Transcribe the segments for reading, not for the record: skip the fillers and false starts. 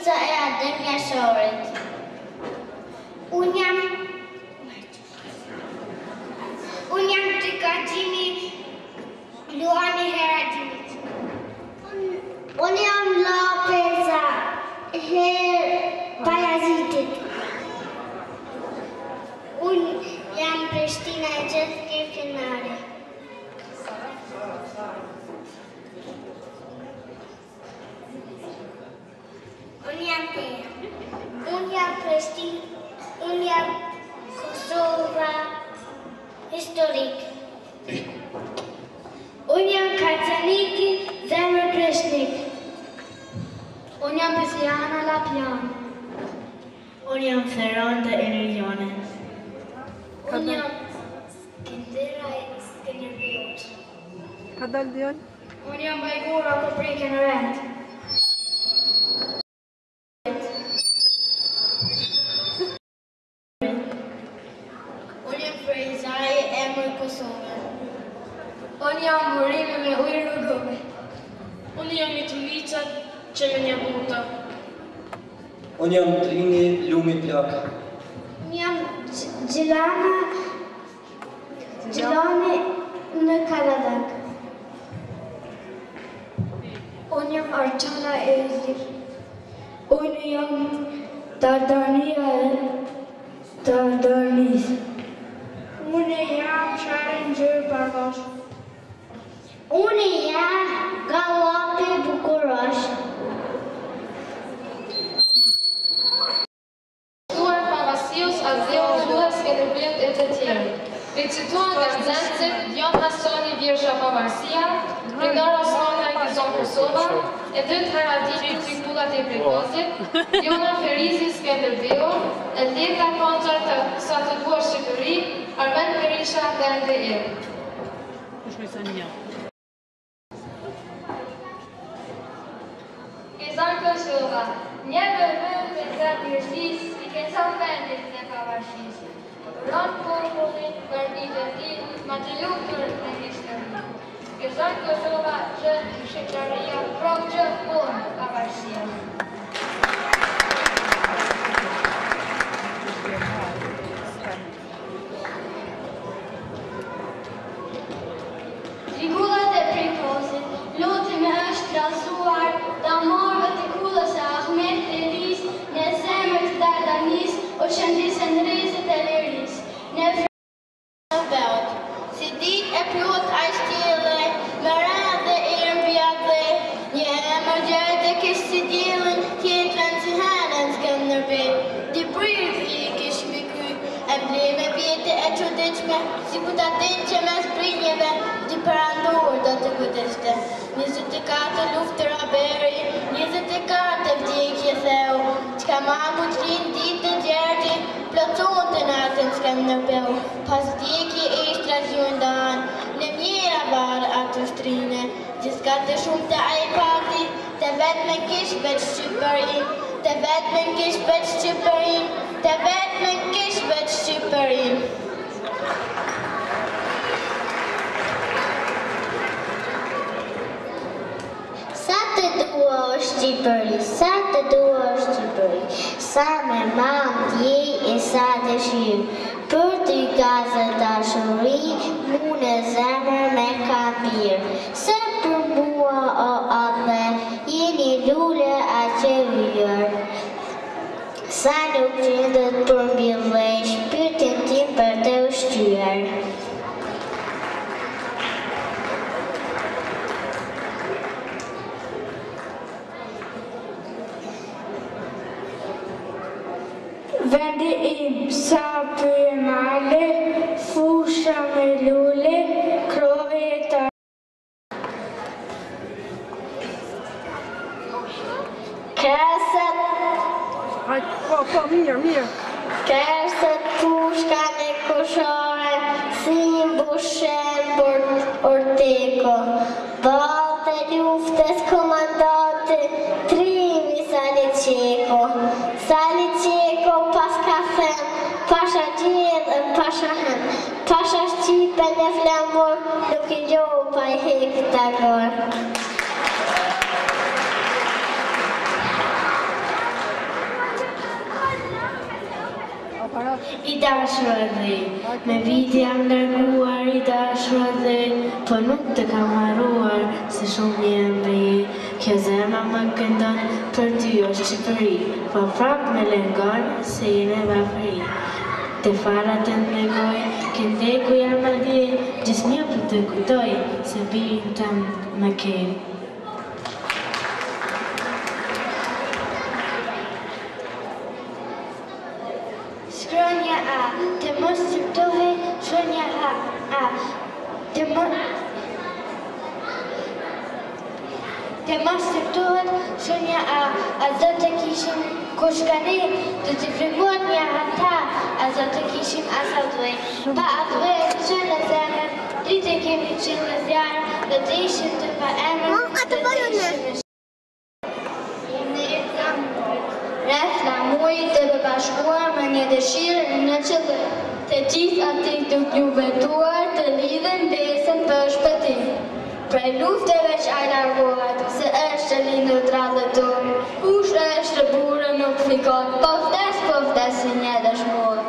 Shkenca e Adem Jashorit. Unë jam Trikagjini Luani Heradimit. Unë jam Lapeza Her Parazitit. Unë jam Prishtina e gjithë Kirkenare. Unë jam Teja. Unë jam Prishtina. Unë jam Kosova historik. Unë jam Karcianiki zemër Prishnik. Unë jam Pesiana Lapian. Unë jam Ferranda Energjone. Unë jam Kindera e Skënderbeut. Ka dal Dion? Unë jam Bajgura Koprikën Rend. Unë jam Frejzaj emër Kosovë. Unë jam Murime me ujë rrugove. Unë jam Mitulica që me një buta. Unë jam Trini Lumi Plaka. Unë jam Gjilani në Kaladak. Unë jam Arçana Ezi. Unë jam Dardania e Dardanis. Unë jam Sharin Gjyrë Barbash. Unë jam Galapi Bukurosh. Pavasius, Azeu, Luas, Skënderbeut e të tjerë. Recituan nga nxënësit Jon Hasoni Vjersha Pavasia, Prinor Osmana Gizon Kosova, Edret Haradini Trikullat e Prekozit, Jona Ferizi Skënderbeu, Eleta Konxar të Satuar Shqipëri, Armen Berisha dhe NDE. Gizon Kosova, një vëmën me gratë njështis, i keson vendit në pavarësisë. Ronë popullin për një vendin, ma të lutur në histori. Gizon Kosova, që shqiptaria, provë që punë pavarësia. Ligullat e Prekozit, lutimi është trazuar damarve të kullës e Ahmet të Ris në zemër të Dardanis o shëndisën rizit e liris. Në frë veot, si dit e plot a shtjele, me rrë dhe irën bjadhe, një emër gjerët e kishë si djelën, tjetërën si henën Skënderbeu. Di prirë i kishë mi kry, embleme vjetë e qëdiqme, si ku ta din që mes brinjeve, di përandurë do të kudeshte. 24 luftër aberi, 24 vdekje theu, që ka mangu të rinë ditë në gjerti, plotun të natën Skënderbeu. Pas vdekje e ishtë raziundan, në mjera varë atë shtrine, gjithka të shumë të ajpati, të vetë me kishë veç Shqipërin, të vetë me kishë veç Shqipërin, të vetë me kishë veç Shqipërin. Sa të dua o Shqipëri, sa të dua o Shqipëri, sa me mandje e sa dëshirë, për ty gazë dashuri, mu në zemër me kabirë. Se për mua o Allah, jeni lule a që vjërë. Sa nuk gjendët për mbjellej, shpirtin tim për të ushtyër. Vendi im sa për male, fusha me lule, kroveta. Kërësët... Mirë. Kërësët pushka në kushore, si mbushen për orteko. Balte luftës komandate, trimi Saliqeko. Saliqeko pas kafen, pasha gjithë, pasha hen. Pasha shqipe në flamur, nuk I gjohë pa I hektagon. I dashur dhe, me vite jam larguar I dashur dhe, po nuk të kam haruar, se shumë jem bëj. Kjo zemra më këndon, për ty është Shqipëri, po prap me lengon, se jene vapëri. Të farat të negoj, këndej ku jam më dje, gjithë një për të kujtoj, se birin tëm më kej. Shkronja A, të mos qëptohe, shkronja A, të mos qëptohet, shkronja A do të kishim kushkane, do të frimuat një ata, a do të kishim asaldoj. Pa adhve që në zemër, dritë kemi që në zjarë, do të ishim të pa emër, do të ishim në rreth flamurit të bashkuar me një dëshirë në qëllim. Të gjithë ati të lubetuar të lidhen besën për shpëtim. Prej lufteve që ai largohet, se është lindur trallëtor. Kush është burë nuk frikon, po vdesin një dëshmor.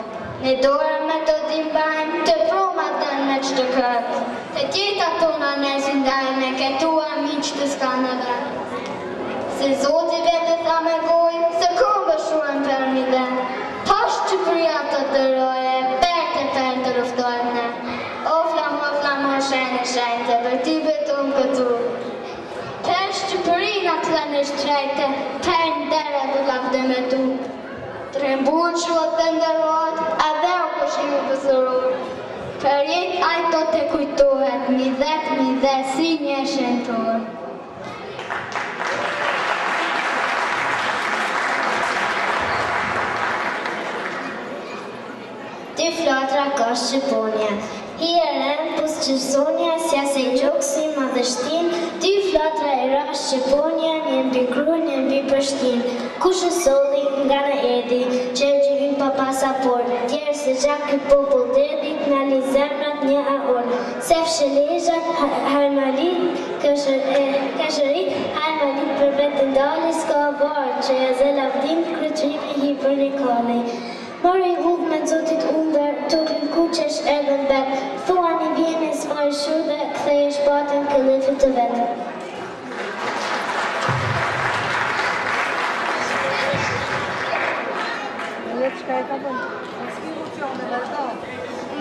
Ne dora me të timbajmë të promat të me që të këtë. Të tjeta tona ne zindajme, këtua miq të s'ka në vend. Se Zoti vetë tha me gojë, se këmbë shuan për një den. Tash Shqipëria të roje, për të luftojmë ne. O flamor, shenjë, për ti beton këtu. Për Shqipërinë atë në shtrejte, për në dere të lafde me tu. Të rembuën shuat të ndërrot, a dhe u pëshimu pësërur. Për jetë ajto të kujtohet, mi dhe si një shentor. Ty flatra ka Shqiponja, hi e rem pus qërsonja, sja se gjokë si madhështin, ty flatra e ra Shqiponja, një mbi kru, një mbi përshtin, kush e soli nga në edi, që gjivin pa pasaport, tjerë se gjak kë popull dedit, nga li zemrat një aor, se fshëlejat, harmalit, kashërit, harmalit për vetë ndali, s'ka varë, që e zelavdim, krytrimi hi për një kali. Mori hudh me Zotit umbër, tukën kuqesh edhe në vetë, thua një vjene s'maj shu dhe kthej e shpatën këllifit të vetë.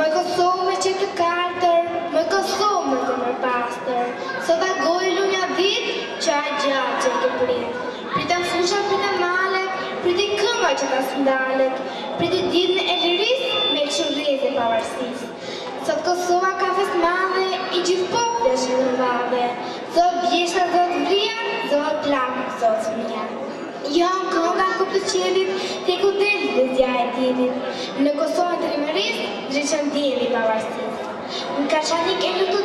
Më Kosovë që të kartër, më Kosovë të më pastër, së da gojlu një dit, qaj gjatë që të pritë. Prita fusha, prita malek, priti këmba që ta sëndalet, priti ditën e liris me këshurreze pavarësis. Sot Kosova ka fest madhe, I gjithë pople që në vave, zot bjeshta, zot vria, zot plakë, zot fëmija. Jam kënga këpë të qelit, te ku delë dhe zja e ditit. Në Kosovën të rimëris, dreqën djeli pavarësis. Në Kashanik e në të